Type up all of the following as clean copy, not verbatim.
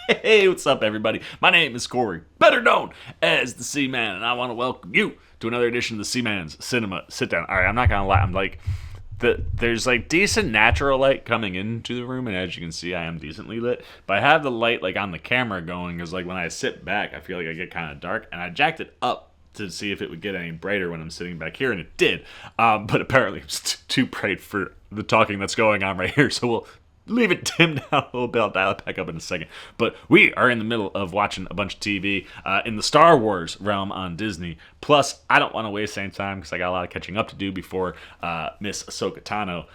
Hey, what's up, everybody? My name is Corey, better known as the Seaman, and I want to welcome you to another edition of the Seaman's Cinema Sit Down. All right, I'm not gonna lie, I'm like, there's like decent natural light coming into the room, and as you can see, I am decently lit. But I have the light like on the camera going, because like when I sit back, I feel like I get kind of dark, and I jacked it up to see if it would get any brighter when I'm sitting back here, and it did. But apparently, it's too bright for the talking that's going on right here, so we'll leave it dimmed down a little bit. I'll dial it back up in a second. But we are in the middle of watching a bunch of TV in the Star Wars realm on Disney. Plus, I don't want to waste any time because I got a lot of catching up to do before Miss Ahsoka Tano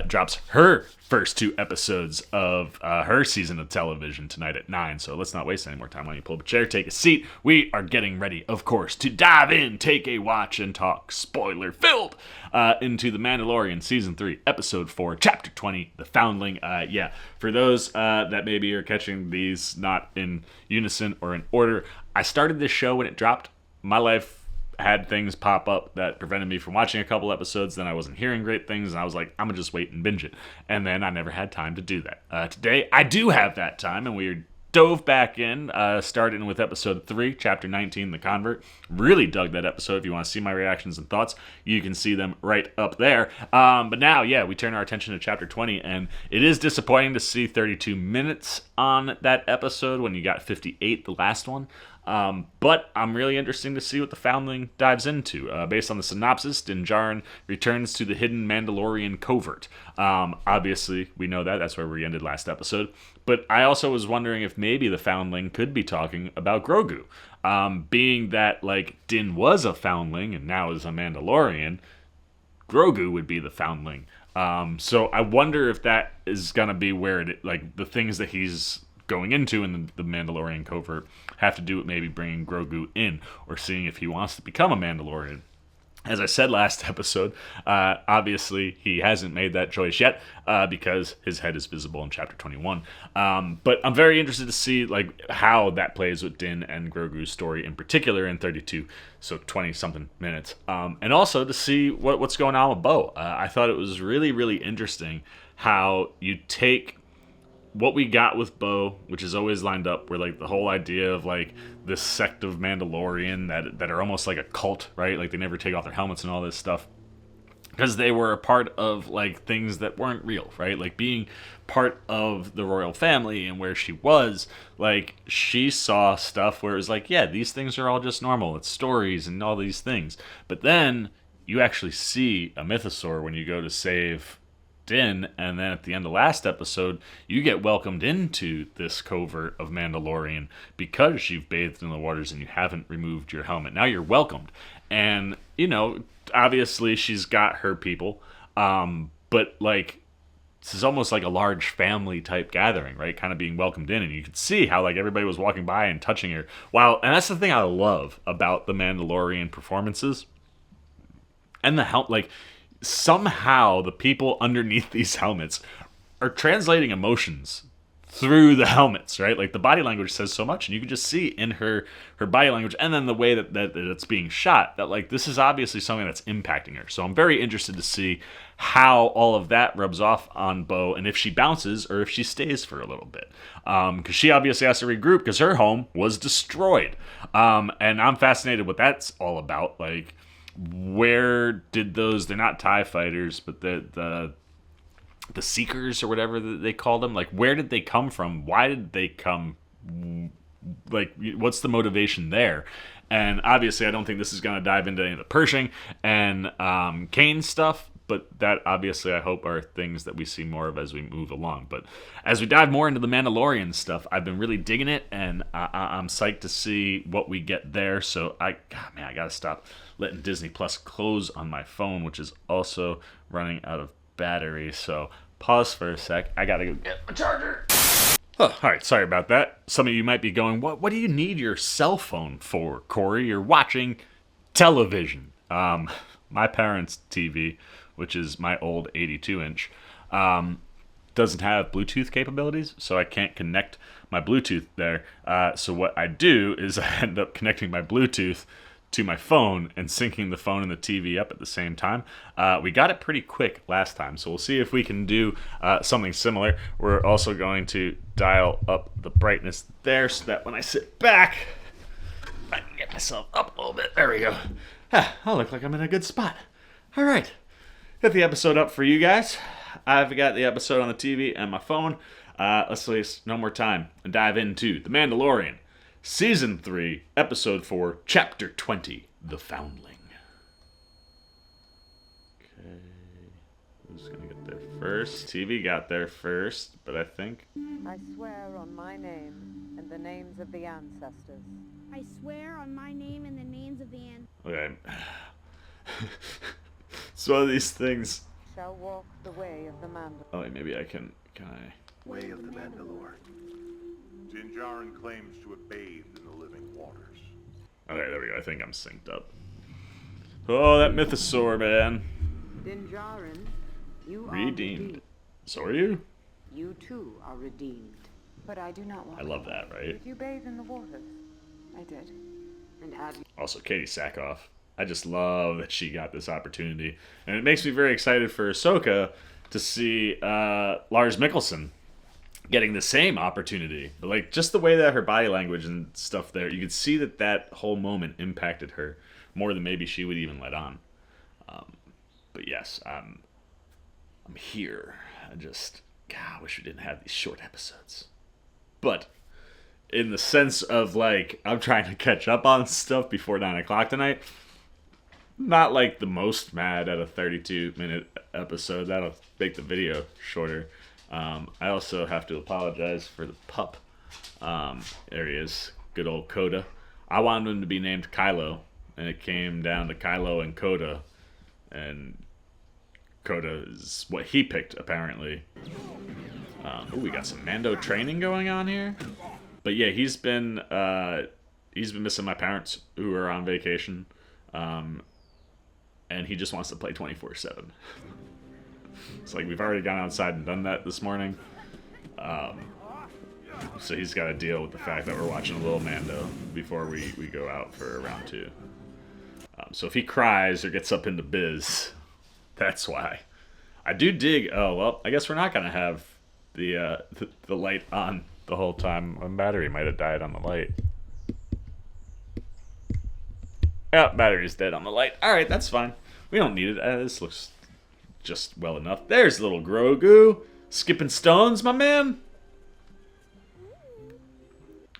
drops her first two episodes of her season of television tonight at 9. So let's not waste any more time. Why don't you pull up a chair, take a seat. We are getting ready, of course, to dive in, take a watch, and talk spoiler-filled into The Mandalorian Season 3, Episode 4, Chapter 20, The Foundling. Yeah, for those that maybe are catching these not in unison or in order, I started this show when it dropped. My life had things pop up that prevented me from watching a couple episodes. Then I wasn't hearing great things, and I was like, I'm gonna just wait and binge it. And then I never had time to do that. Today, I do have that time, and we dove back in, starting with episode 3, chapter 19, The Convert. Really dug that episode. If you want to see my reactions and thoughts, you can see them right up there. But now, yeah, we turn our attention to chapter 20, and it is disappointing to see 32 minutes on that episode when you got 58, the last one. But I'm really interested to see what the Foundling dives into. Based on the synopsis, Din Djarin returns to the hidden Mandalorian covert. Obviously, we know that. That's where we ended last episode. But I also was wondering if maybe the Foundling could be talking about Grogu. Being that, like, Din was a Foundling and now is a Mandalorian, Grogu would be the Foundling. So I wonder if that is going to be where it, like, the things that he's going into in the Mandalorian covert have to do with maybe bringing Grogu in or seeing if he wants to become a Mandalorian. As I said last episode, obviously he hasn't made that choice yet because his head is visible in chapter 21. But I'm very interested to see like how that plays with Din and Grogu's story in particular in 32, so 20-something minutes. And also to see what's going on with Bo. I thought it was really, really interesting how you take what we got with Bo, which is always lined up, where like the whole idea of like this sect of Mandalorian that are almost like a cult, right? Like they never take off their helmets and all this stuff because they were a part of like things that weren't real, right? Like being part of the royal family and where she was, like she saw stuff where it was like, yeah, these things are all just normal. It's stories and all these things. But then you actually see a mythosaur when you go to save Din, and then at the end of last episode, you get welcomed into this covert of Mandalorian because you've bathed in the waters and you haven't removed your helmet. Now you're welcomed. And, you know, obviously she's got her people, but like this is almost like a large family type gathering, right? Kind of being welcomed in, and you could see how like everybody was walking by and touching her. Wow, and that's the thing I love about the Mandalorian performances and the helmet, like somehow the people underneath these helmets are translating emotions through the helmets, right? Like the body language says so much, and you can just see in her body language and then the way that it's being shot that like this is obviously something that's impacting her. So I'm very interested to see how all of that rubs off on Bo and if she bounces or if she stays for a little bit. Because she obviously has to regroup because her home was destroyed. And I'm fascinated what that's all about. Like, where did those, they're not TIE fighters, but the Seekers or whatever they called them, like where did they come from? Why did they come? Like, what's the motivation there? And obviously I don't think this is going to dive into any of the Pershing and Kane stuff, but that obviously I hope are things that we see more of as we move along. But as we dive more into the Mandalorian stuff, I've been really digging it, and I'm psyched to see what we get there. So I gotta stop letting Disney Plus close on my phone, which is also running out of battery. So pause for a sec. I gotta go get my charger. Oh, all right, sorry about that. Some of you might be going, what do you need your cell phone for, Corey? You're watching television. My parents' TV, which is my old 82-inch, doesn't have Bluetooth capabilities, so I can't connect my Bluetooth there. So what I do is I end up connecting my Bluetooth to my phone and syncing the phone and the TV up at the same time. We got it pretty quick last time, so we'll see if we can do something similar. We're also going to dial up the brightness there so that when I sit back, I can get myself up a little bit. There we go. I look like I'm in a good spot. All right. Got the episode up for you guys. I've got the episode on the TV and my phone. Let's waste no more time and dive into The Mandalorian, Season 3, Episode 4, Chapter 20, The Foundling. Okay. Who's going to get there first? TV got there first, but I think... I swear on my name and the names of the ancestors. I swear on my name and the names of the Okay. It's one of these things. Shall walk the way of the Mandalorian. Oh, wait, maybe I can I? Way of the Mandalore. Din Djarin claims to have bathed in the living waters. Okay, there we go. I think I'm synced up. Oh, that mythosaur, man. Din Djarin, you are Redeemed. So are you? You too are redeemed. But I do not want I love that, right? Did you bathe in the waters? I did. And have you? Also, Katie Sackhoff. I just love that she got this opportunity. And it makes me very excited for Ahsoka to see Lars Mikkelsen getting the same opportunity. But, like, just the way that her body language and stuff there, you could see that that whole moment impacted her more than maybe she would even let on. But yes, I'm here. God, I wish we didn't have these short episodes. But in the sense of, like, I'm trying to catch up on stuff before 9 o'clock tonight, not like the most mad at a 32-minute episode. That'll make the video shorter. I also have to apologize for the pup. There he is. Good old Coda. I wanted him to be named Kylo, and it came down to Kylo and Coda. And Coda is what he picked, apparently. We got some Mando training going on here. But yeah, he's been missing my parents who are on vacation. And he just wants to play 24/7. It's like we've already gone outside and done that this morning. So he's got to deal with the fact that we're watching a little Mando before we go out for round 2. So if he cries or gets up into biz, that's why. I do dig... Oh, well, I guess we're not going to have the light on the whole time. My battery might have died on the light. Yeah, battery's dead on the light. Alright, that's fine. We don't need it. This looks just well enough. There's little Grogu. Skipping stones, my man.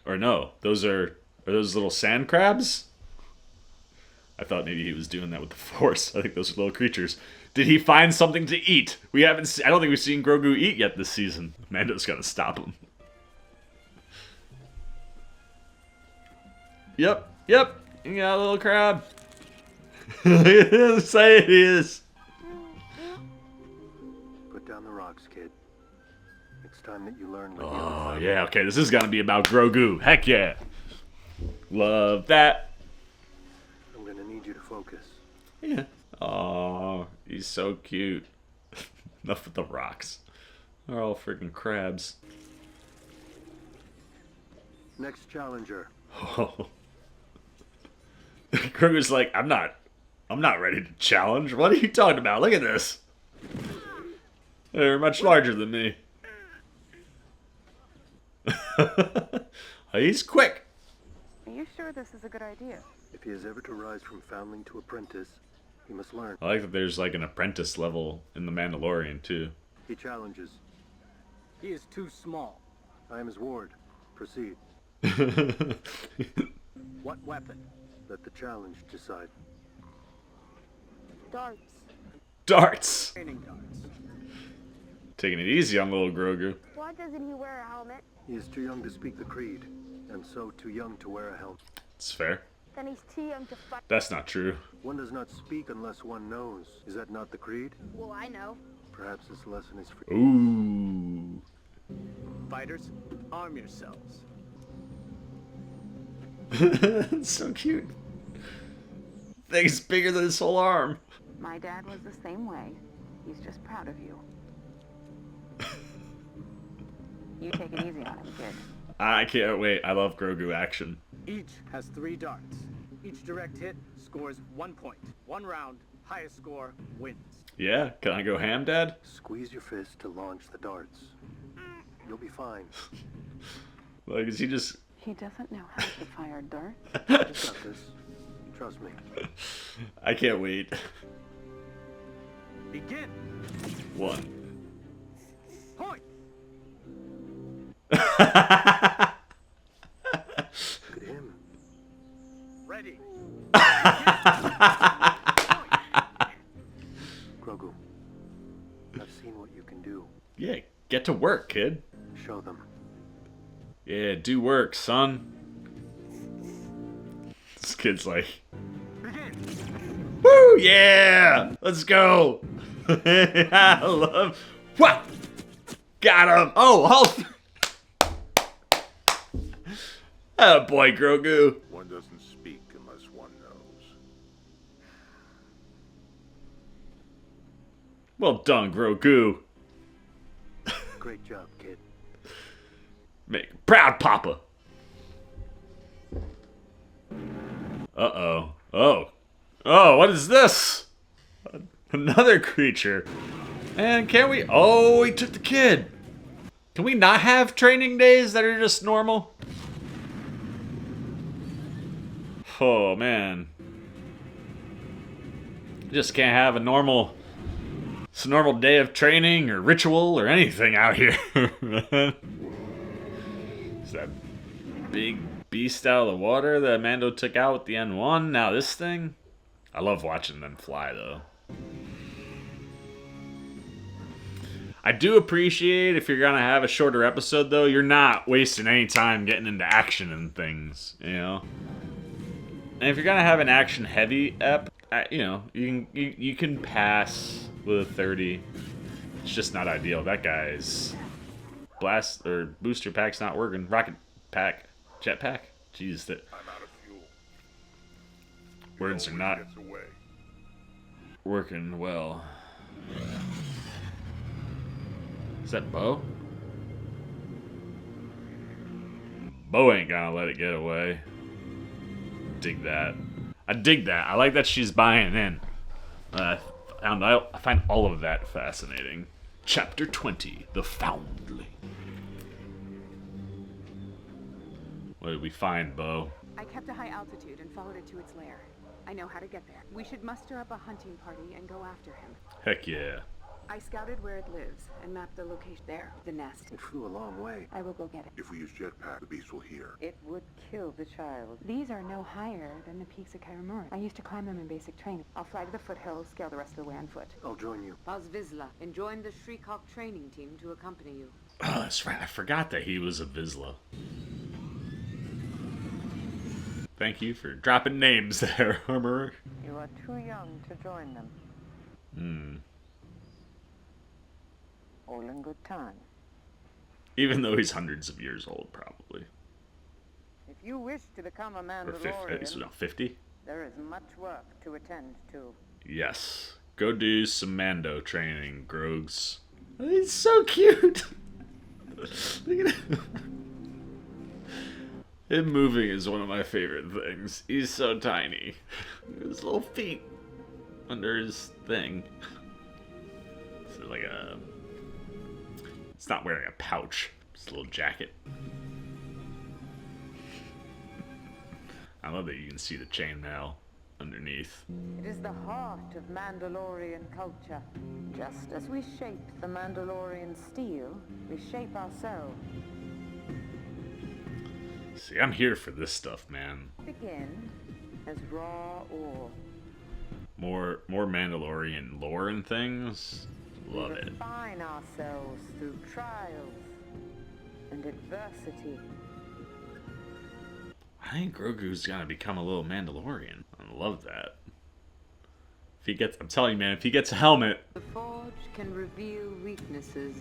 Or no, are those little sand crabs? I thought maybe he was doing that with the Force. I think those are little creatures. Did he find something to eat? I don't think we've seen Grogu eat yet this season. Mando's got to stop him. Yep. You got a little crab. Say it is. Put down the rocks, kid. It's time that you learn. Oh, yeah. Okay, this is going to be about Grogu. Heck yeah. Love that. I'm going to need you to focus. Yeah. Oh, he's so cute. Enough with the rocks. They're all freaking crabs. Next challenger. Oh. Grogu's like, I'm not ready to challenge. What are you talking about? Look at this. They're much larger than me. He's quick. Are you sure this is a good idea? If he is ever to rise from foundling to apprentice, he must learn. I like that there's like an apprentice level in The Mandalorian too. He challenges. He is too small. I am his ward. Proceed. What weapon? Let the challenge decide. Darts. Darts. Training darts. Taking it easy on little Grogu. Why doesn't he wear a helmet? He is too young to speak the creed, and so too young to wear a helmet. It's fair. Then he's too young to fight. That's not true. One does not speak unless one knows. Is that not the creed? Well, I know. Perhaps this lesson is for Ooh. Fighters, arm yourselves. It's so cute. Thing's bigger than his whole arm. My dad was the same way. He's just proud of you. You take it easy on him, kid. I can't wait. I love Grogu action. Each has 3 darts. Each direct hit scores 1 point. 1 round, highest score wins. Yeah, can I go ham, Dad? Squeeze your fist to launch the darts. You'll be fine. Like, is he just... He doesn't know how to fire darts. You got this. Trust me. I can't wait. Begin. 1. Point. Look at him. Ready. Grogu, I've seen what you can do. Yeah, get to work, kid. Show them. Yeah, do work, son. This kid's like, Begin. woo, yeah, let's go. I love, what? Got him. Oh, oh boy, Grogu. One doesn't speak unless one knows. Well done, Grogu. Great job, kid. Make him proud, Papa. Uh-oh. Oh. Oh, what is this? Another creature. And can we... Oh, he took the kid. Can we not have training days that are just normal? Oh, man. Just can't have a normal... It's a normal day of training or ritual or anything out here. Is that big beast out of the water that Mando took out with the N1? Now this thing? I love watching them fly, though. I do appreciate if you're going to have a shorter episode, though, you're not wasting any time getting into action and things, you know? And if you're going to have an action-heavy ep, you know, you can pass with a 30. It's just not ideal. That guy's blast or booster pack's not working. Rocket pack, jetpack. Jeez, that I'm out of fuel. words are Always not gets away. working well. Is that Bo? Bo ain't gonna let it get away. Dig that. I dig that. I like that she's buying in. I find all of that fascinating. Chapter 20, The Foundling. What did we find, Bo? I kept a high altitude and followed it to its lair. I know how to get there. We should muster up a hunting party and go after him. Heck yeah. I scouted where it lives and mapped the location. There, the nest. It flew a long way. I will go get it. If we use jetpack, the beast will hear. It would kill the child. These are no higher than the peaks of Kairamura. I used to climb them in basic training. I'll fly to the foothills, scale the rest of the way on foot. I'll join you. Vizsla, and join the Shriekhawk training team to accompany you. Oh, that's right. I forgot that he was a Vizsla. Thank you for dropping names there, Armorer. You are too young to join them. All in good time. Even though he's hundreds of years old, probably. If you wish to become a Or 50. Mandalorian, No, 50? there is much work to attend to. Yes. Go do some Mando training, Grogs. He's so cute. Look at him. Him moving is one of my favorite things. He's so tiny. His little feet under his thing. It's like a... It's not wearing a pouch. It's a little jacket. I love that you can see the chainmail underneath. It is the heart of Mandalorian culture. Just as we shape the Mandalorian steel, we shape ourselves. See, I'm here for this stuff, man. Begin as raw ore. More Mandalorian lore and things. Love We it. refine ourselves through trials and adversity. I think Grogu's gonna become a little Mandalorian. I love that. If he gets, I'm telling you, man, if he gets a helmet, The Forge can reveal weaknesses.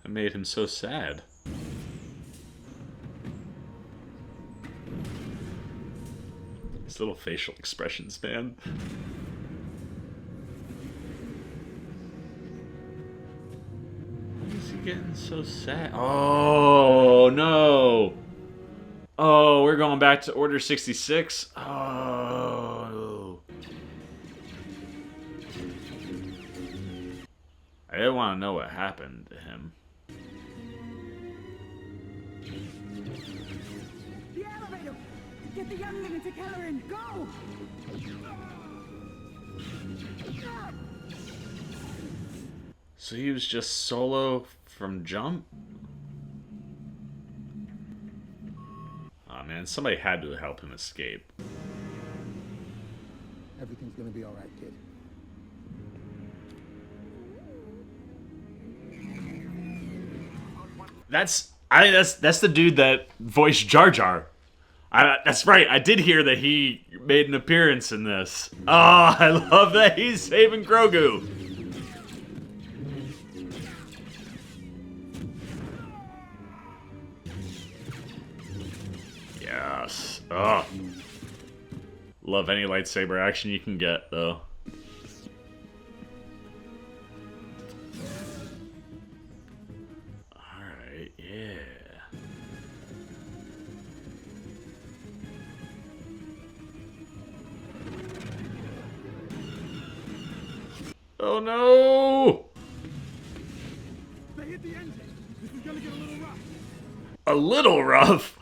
it made him so sad. His little facial expressions, man. getting so sad? Oh, no. Oh, we're going back to Order 66? Oh. I didn't want to know what happened to him. The elevator! Get the youngling into Kelleran! Go! So he was just solo from Jump? Oh man, somebody had to help him escape. Everything's gonna be alright, kid. That's the dude that voiced Jar Jar. That's right. I did hear that he made an appearance in this. Oh, I love that he's saving Grogu. Yes. Oh. Love any lightsaber action you can get, though. Alright, yeah. Oh no! They hit the engine. This is gonna get a little rough. A little rough?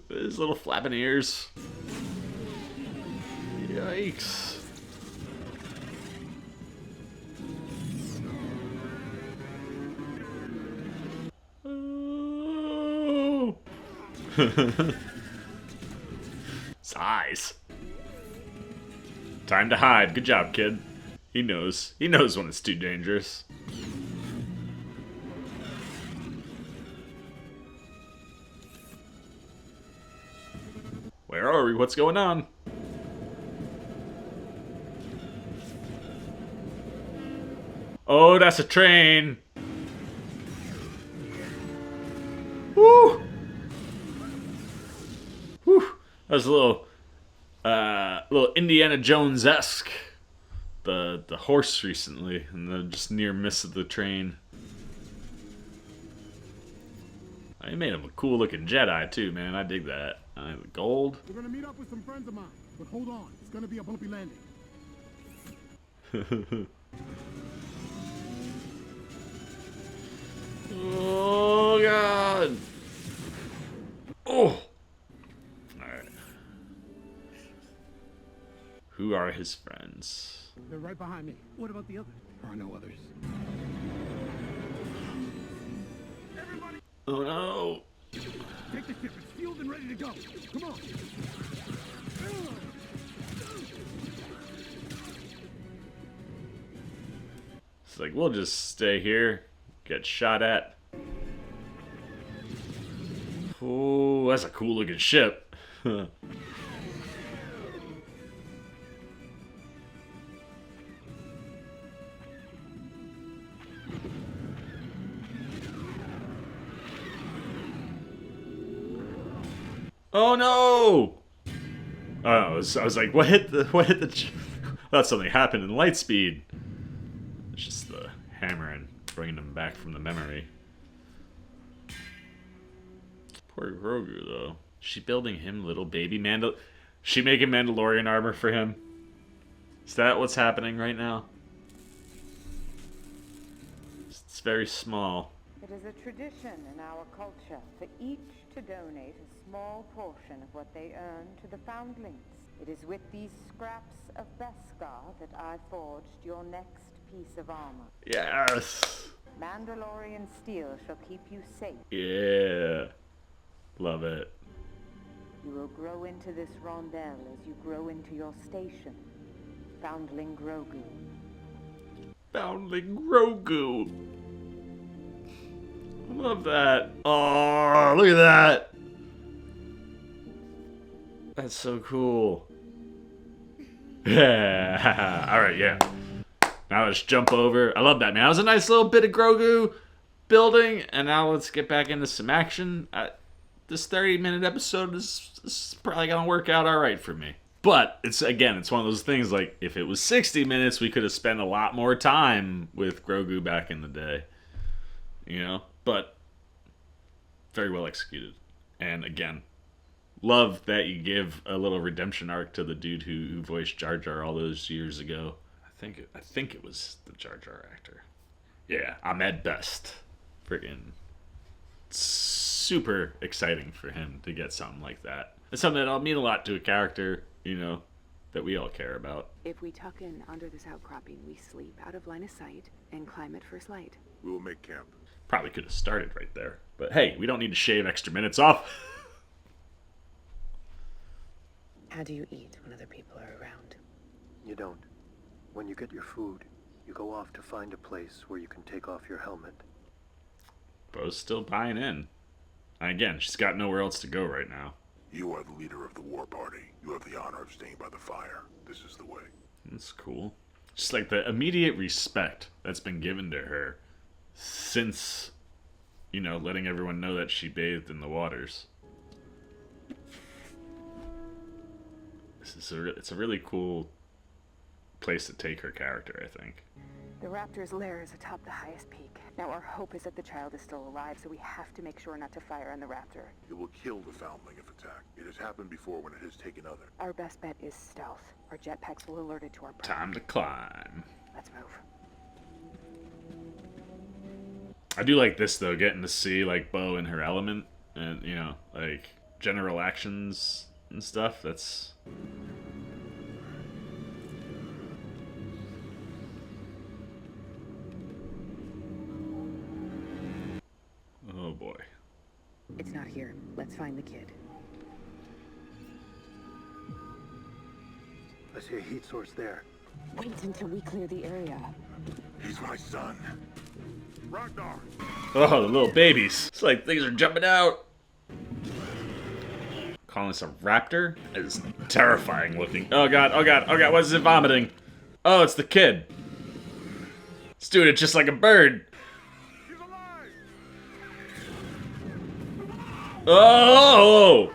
His little flapping ears. Yikes. Oh. Size. Time to hide. Good job, kid. He knows. He knows when it's too dangerous. Where are we? What's going on? Oh, that's a train. Woo! Woo! That was a little Indiana Jones-esque. The horse recently, and the just near miss of the train. I made him a cool looking Jedi too, man. I dig that. Gold. We're gonna meet up with some friends of mine, but hold on, it's gonna be a bumpy landing. Oh god. Oh. Alright. Who are his friends? They're right behind me. What about the others? There are no others. Oh no. Take the ship, it's fueled and ready to go. Come on. It's like, we'll just stay here, get shot at. Oh, that's a cool looking ship. Oh no! Oh, I was like, what hit the? I thought something happened in Lightspeed. It's just the hammering, bringing him back from the memory. Poor Grogu, though. She building him little baby She making Mandalorian armor for him. Is that what's happening right now? It's very small. It is a tradition in our culture for each to donate a small portion of what they earn to the Foundlings. It is with these scraps of Beskar that I forged your next piece of armor. Yes! Mandalorian steel shall keep you safe. Yeah. Love it. You will grow into this rondel as you grow into your station. Foundling Grogu. Foundling Grogu. I love that. Oh, look at that. That's so cool. Yeah. Alright, yeah. Now let's jump over. I love that, man. That was a nice little bit of Grogu building, and now let's get back into some action. This 30-minute episode is probably going to work out alright for me. But it's one of those things like if it was 60 minutes, we could have spent a lot more time with Grogu back in the day. You know? But very well executed. And again, love that you give a little redemption arc to the dude who voiced Jar Jar all those years ago. I think it was the Jar Jar actor. Yeah, Ahmed Best. Friggin' super exciting for him to get something like that. It's something that'll mean a lot to a character, you know, that we all care about. If we tuck in under this outcropping, we sleep out of line of sight and climb at first light. We will make camp. Probably could have started right there. But hey, we don't need to shave extra minutes off. How do you eat when other people are around? You don't. When you get your food, you go off to find a place where you can take off your helmet. Bo's still buying in. And again, she's got nowhere else to go right now. You are the leader of the war party. You have the honor of staying by the fire. This is the way. That's cool. Just like the immediate respect that's been given to her since, you know, letting everyone know that she bathed in the waters. It's a really cool place to take her character, I think. The raptor's lair is atop the highest peak. Now our hope is that the child is still alive, so we have to make sure not to fire on the raptor. It will kill the Foundling if attacked. It has happened before when it has taken other. Our best bet is stealth. Our jetpacks will alert it to our Time to climb. Let's move. I do like this, though, getting to see, like, Bo in her element. And, you know, like, general actions and stuff. That's... Oh, boy. It's not here. Let's find the kid. I see a heat source there. Wait until we clear the area. He's my son. Ragnar! Oh, the little babies. It's like things are jumping out. Calling this a raptor? It's terrifying looking. Oh god, oh god, oh god, what is it vomiting? Oh, it's the kid. It's doing it just like a bird. He's alive! Oh!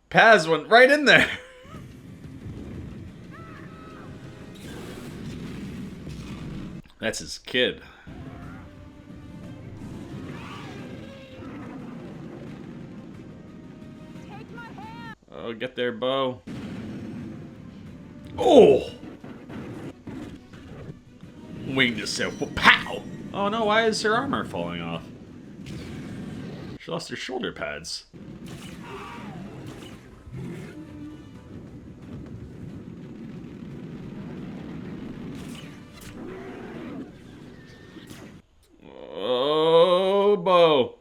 Paz went right in there. That's his kid. Take my hand. Oh, get there, Bo. Oh! Winged yourself. Pow! Oh no, why is her armor falling off? She lost her shoulder pads. Oh, Bo.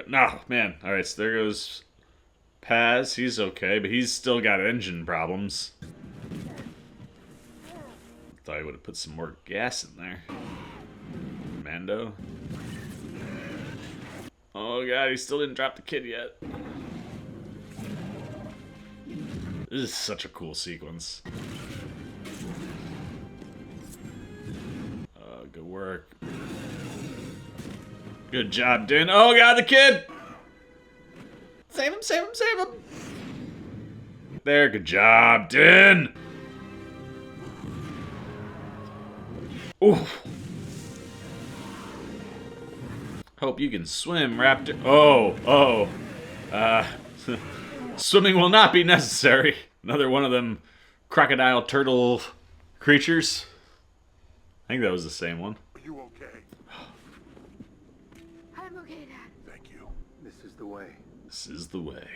No, man. Alright, so there goes Paz. He's okay, but he's still got engine problems. Thought I would have put some more gas in there. Mando. Oh god, he still didn't drop the kid yet. This is such a cool sequence. Good work. Good job, Din. Oh god, the kid! Save him, save him, save him! There, good job, Din! Oof. Hope you can swim, Raptor. Oh. Swimming will not be necessary. Another one of them crocodile turtle creatures. I think that was the same one. Are you okay? I'm okay, Dad. Thank you. This is the way. This is the way.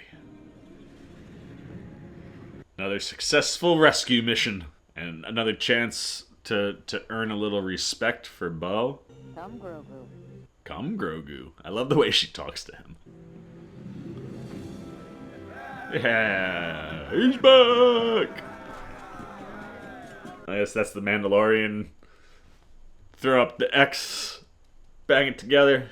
Another successful rescue mission. And another chance to earn a little respect for Bo. Come, Grogu. Come, Grogu. I love the way she talks to him. Yeah, he's back! I guess that's the Mandalorian. Throw up the X, bang it together.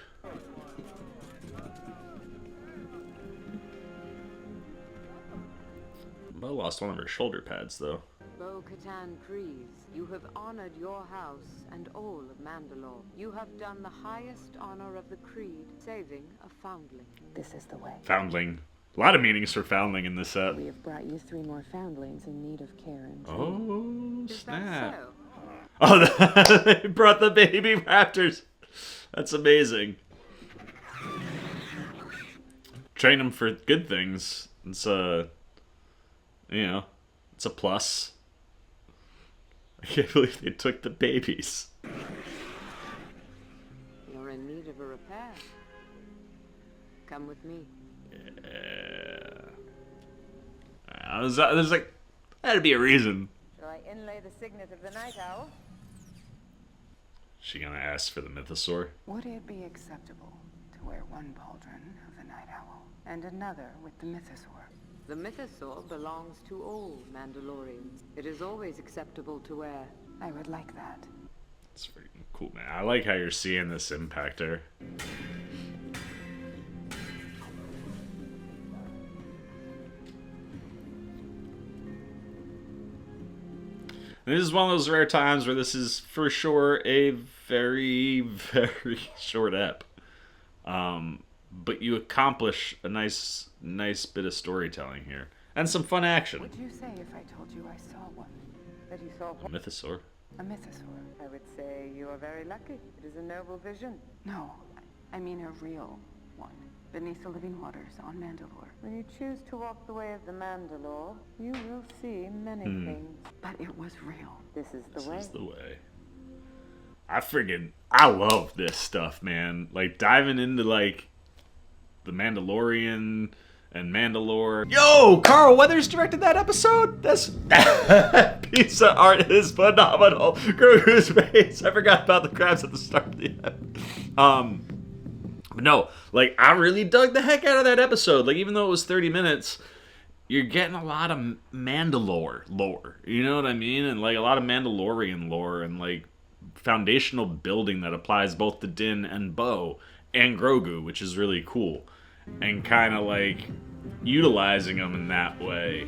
Bo lost one of her shoulder pads, though. Bo-Katan Kryze, you have honored your house and all of Mandalore. You have done the highest honor of the Creed, saving a Foundling. This is the way. Foundling. A lot of meanings for Foundling in this set. We have brought you 3 more foundlings in need of care and Oh, Is snap. that so? Oh, they brought the baby raptors. That's amazing. Train them for good things. It's a, it's a plus. I can't believe they took the babies. You're in need of a repair. Come with me. There's like, that'd be a reason. Shall I inlay the signet of the Night Owl? She gonna ask for the mythosaur? Would it be acceptable to wear one pauldron of the Night Owl and another with the mythosaur? The mythosaur belongs to all Mandalorians. It is always acceptable to wear. I would like that. It's freaking cool, man. I like how you're seeing this impactor. And this is one of those rare times where this is for sure a very, very short ep. But you accomplish a nice bit of storytelling here. And some fun action. Would you say if I told you I saw one? That you saw A mythosaur. A mythosaur? I would say you are very lucky. It is a noble vision. No, I mean a real one. Beneath the living waters on Mandalore. When you choose to walk the way of the Mandalore, you will see many things. But it was real. This is the way. This is the way. I love this stuff, man. Like, diving into, like, the Mandalorian and Mandalore. Yo, Carl Weathers directed that episode? That piece of art is phenomenal. Grogu's face. I forgot about the crabs at the start of the episode. But no, like, I really dug the heck out of that episode. Like, even though it was 30 minutes, you're getting a lot of Mandalore lore. You know what I mean? And, like, a lot of Mandalorian lore and, like, foundational building that applies both to Din and Bo and Grogu, which is really cool. And kind of, like, utilizing them in that way.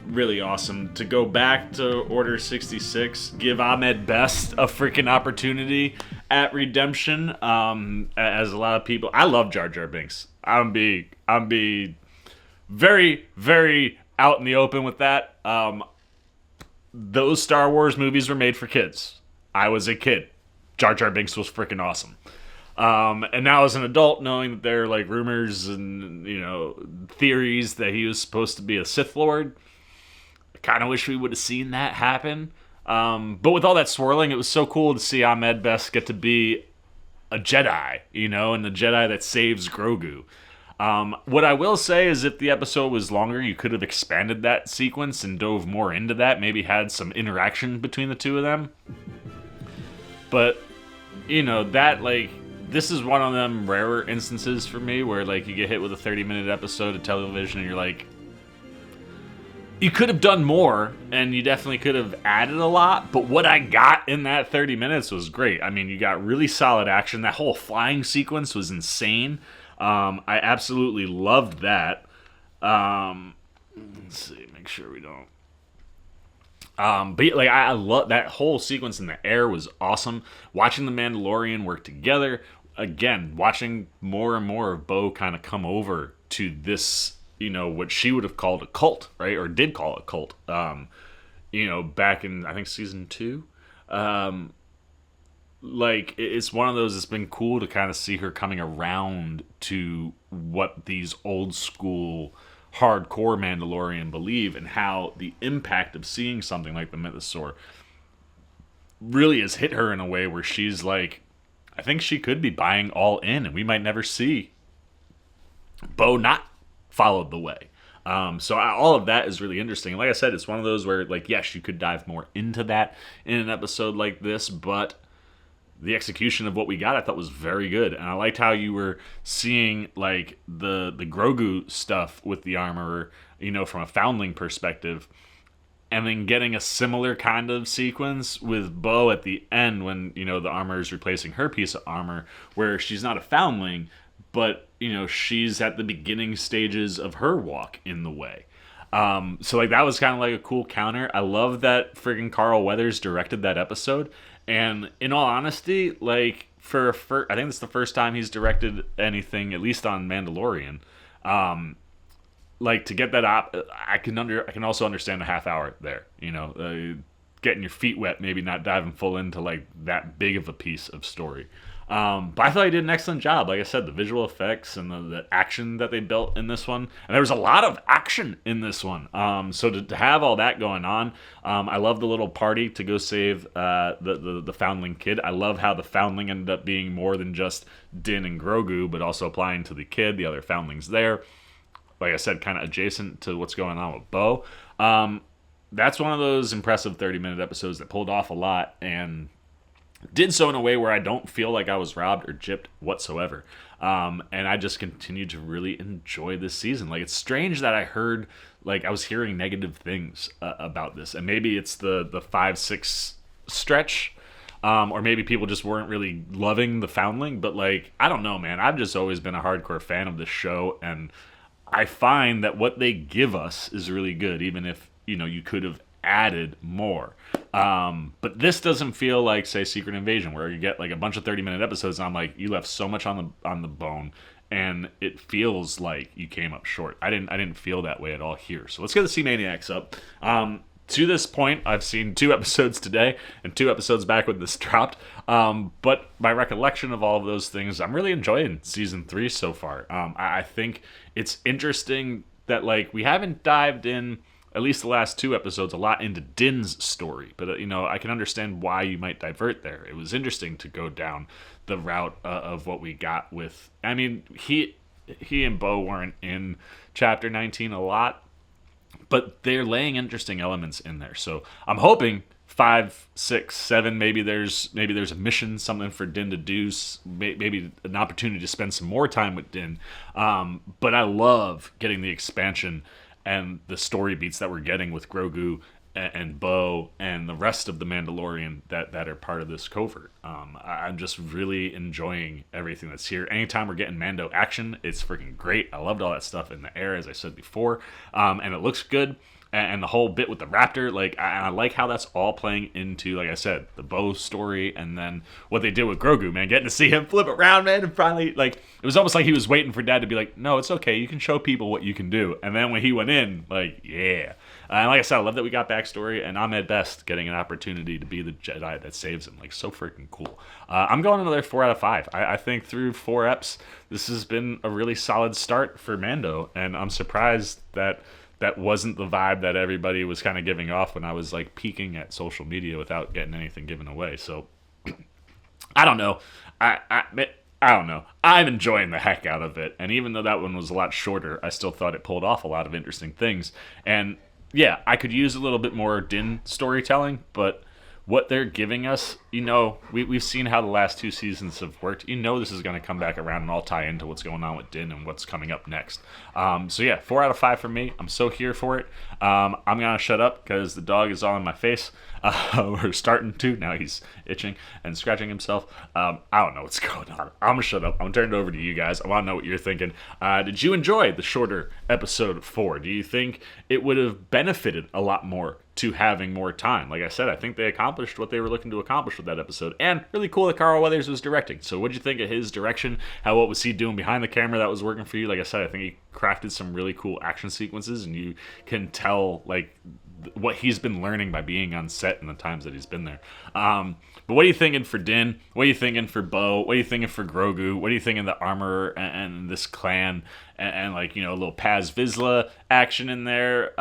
Really awesome. To go back to Order 66, give Ahmed Best a freaking opportunity at redemption. As a lot of people, I love Jar Jar Binks. I'm be very, very out in the open with that. Those Star Wars movies were made for kids. I was a kid. Jar Jar Binks was freaking awesome. And now as an adult, knowing that there are, like, rumors and, theories that he was supposed to be a Sith Lord, I kind of wish we would have seen that happen. But with all that swirling, it was so cool to see Ahmed Best get to be a Jedi, and the Jedi that saves Grogu. What I will say is if the episode was longer, you could have expanded that sequence and dove more into that, maybe had some interaction between the two of them. But, that, like, this is one of them rarer instances for me where, like, you get hit with a 30-minute episode of television and you're like, you could have done more, and you definitely could have added a lot, but what I got in that 30 minutes was great. I mean, you got really solid action. That whole flying sequence was insane. I absolutely loved that. Let's see, make sure we don't. But like, I love that whole sequence in the air was awesome. Watching the Mandalorian work together, again, watching more and more of Bo kind of come over to this, what she would have called a cult, right? Or did call a cult, back in, I think, season 2. Like, it's one of those, it's been cool to kind of see her coming around to what these old school hardcore Mandalorian believe and how the impact of seeing something like the mythosaur really has hit her in a way where she's like, I think she could be buying all in and we might never see Bo not followed the way. So all of that is really interesting. Like I said, it's one of those where, like, yes, you could dive more into that in an episode like this, but the execution of what we got I thought was very good. And I liked how you were seeing, like, the Grogu stuff with the armorer, from a Foundling perspective, and then getting a similar kind of sequence with Bo at the end when, the armor is replacing her piece of armor, where she's not a Foundling, but, she's at the beginning stages of her walk in the way. So, like, that was kind of like a cool counter. I love that friggin' Carl Weathers directed that episode. And in all honesty, like, I think it's the first time he's directed anything, at least on Mandalorian. like to get that I can also understand the half hour there. Getting your feet wet, maybe not diving full into like that big of a piece of story. But I thought he did an excellent job. Like I said, the visual effects and the action that they built in this one, and there was a lot of action in this one. So to have all that going on, I love the little party to go save the Foundling kid. I love how the Foundling ended up being more than just Din and Grogu, but also applying to the kid, the other Foundlings there. Like I said, kind of adjacent to what's going on with Bo. That's one of those impressive 30-minute episodes that pulled off a lot and did so in a way where I don't feel like I was robbed or gypped whatsoever. And I just continued to really enjoy this season. Like, it's strange that I was hearing negative things about this. And maybe it's the 5-6 stretch, or maybe people just weren't really loving the Foundling. But, like, I don't know, man. I've just always been a hardcore fan of this show. And I find that what they give us is really good, even if, you could have added more. But this doesn't feel like, say, Secret Invasion, where you get like a bunch of 30-minute episodes and I'm like, you left so much on the bone, and it feels like you came up short. I didn't feel that way at all here. So let's get the Sea Maniacs up. To this point, I've seen 2 episodes today and 2 episodes back when this dropped. But my recollection of all of those things, I'm really enjoying season 3 so far. I think it's interesting that like we haven't dived in, at least the last 2 episodes, a lot into Din's story. But, I can understand why you might divert there. It was interesting to go down the route of what we got with... I mean, he and Bo weren't in Chapter 19 a lot, but they're laying interesting elements in there. So I'm hoping 5, 6, 7, maybe there's a mission, something for Din to do, maybe an opportunity to spend some more time with Din. But I love getting the expansion and the story beats that we're getting with Grogu and Bo and the rest of the Mandalorian that are part of this covert. I'm just really enjoying everything that's here. Anytime we're getting Mando action, it's freaking great. I loved all that stuff in the air, as I said before, and it looks good. And the whole bit with the raptor, like, I like how that's all playing into, like I said, the Bo story, and then what they did with Grogu, man, getting to see him flip around, man, and finally, like, it was almost like he was waiting for Dad to be like, no, it's okay, you can show people what you can do. And then when he went in, like, yeah. And like I said, I love that we got backstory, and Ahmed Best getting an opportunity to be the Jedi that saves him. Like, so freaking cool. I'm going another 4 out of 5. I think through 4 eps, this has been a really solid start for Mando, and I'm surprised that wasn't the vibe that everybody was kind of giving off when I was like peeking at social media without getting anything given away. So I don't know. I don't know. I'm enjoying the heck out of it. And even though that one was a lot shorter, I still thought it pulled off a lot of interesting things. And yeah, I could use a little bit more Din storytelling, but what they're giving us, we've seen how the last 2 seasons have worked. This is going to come back around and all tie into what's going on with Din and what's coming up next. So yeah, 4 out of 5 for me. I'm so here for it. I'm going to shut up because the dog is all in my face. We're starting to. Now he's itching and scratching himself. I don't know what's going on. I'm going to shut up. I'm going to turn it over to you guys. I want to know what you're thinking. Did you enjoy the shorter episode 4? Do you think it would have benefited a lot more to having more time? Like I said, I think they accomplished what they were looking to accomplish with that episode. And really cool that Carl Weathers was directing. So what'd you think of his direction? What was he doing behind the camera that was working for you? Like I said, I think he crafted some really cool action sequences, and you can tell like what he's been learning by being on set in the times that he's been there. But what are you thinking for Din? What are you thinking for Bo? What are you thinking for Grogu? What are you thinking of the armor and this clan and like, a little Paz Vizsla action in there?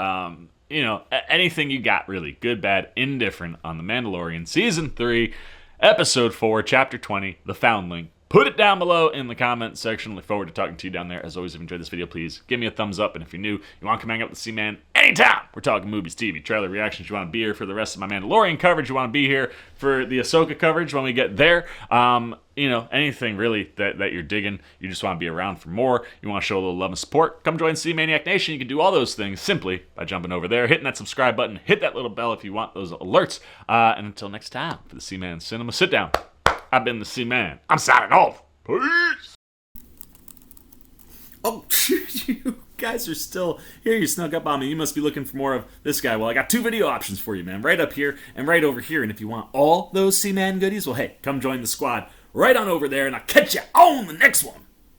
Anything you got, really. Good, bad, indifferent on The Mandalorian Season 3, Episode 4, Chapter 20, The Foundling. Put it down below in the comment section. Look forward to talking to you down there. As always, if you enjoyed this video, please give me a thumbs up. And if you're new, you want to come hang out with the C-Man anytime. We're talking movies, TV, trailer reactions. You want to be here for the rest of my Mandalorian coverage. You want to be here for the Ahsoka coverage when we get there. Anything really that you're digging. You just want to be around for more. You want to show a little love and support. Come join C-Maniac Nation. You can do all those things simply by jumping over there, hitting that subscribe button, hit that little bell if you want those alerts. And until next time, for the C-Man Cinema, sit down. I've been the C-Man. I'm signing off. Peace. Oh, you guys are still here. You snuck up on me. You must be looking for more of this guy. Well, I got 2 video options for you, man. Right up here and right over here. And if you want all those C-Man goodies, well, hey, come join the squad right on over there, and I'll catch you on the next one.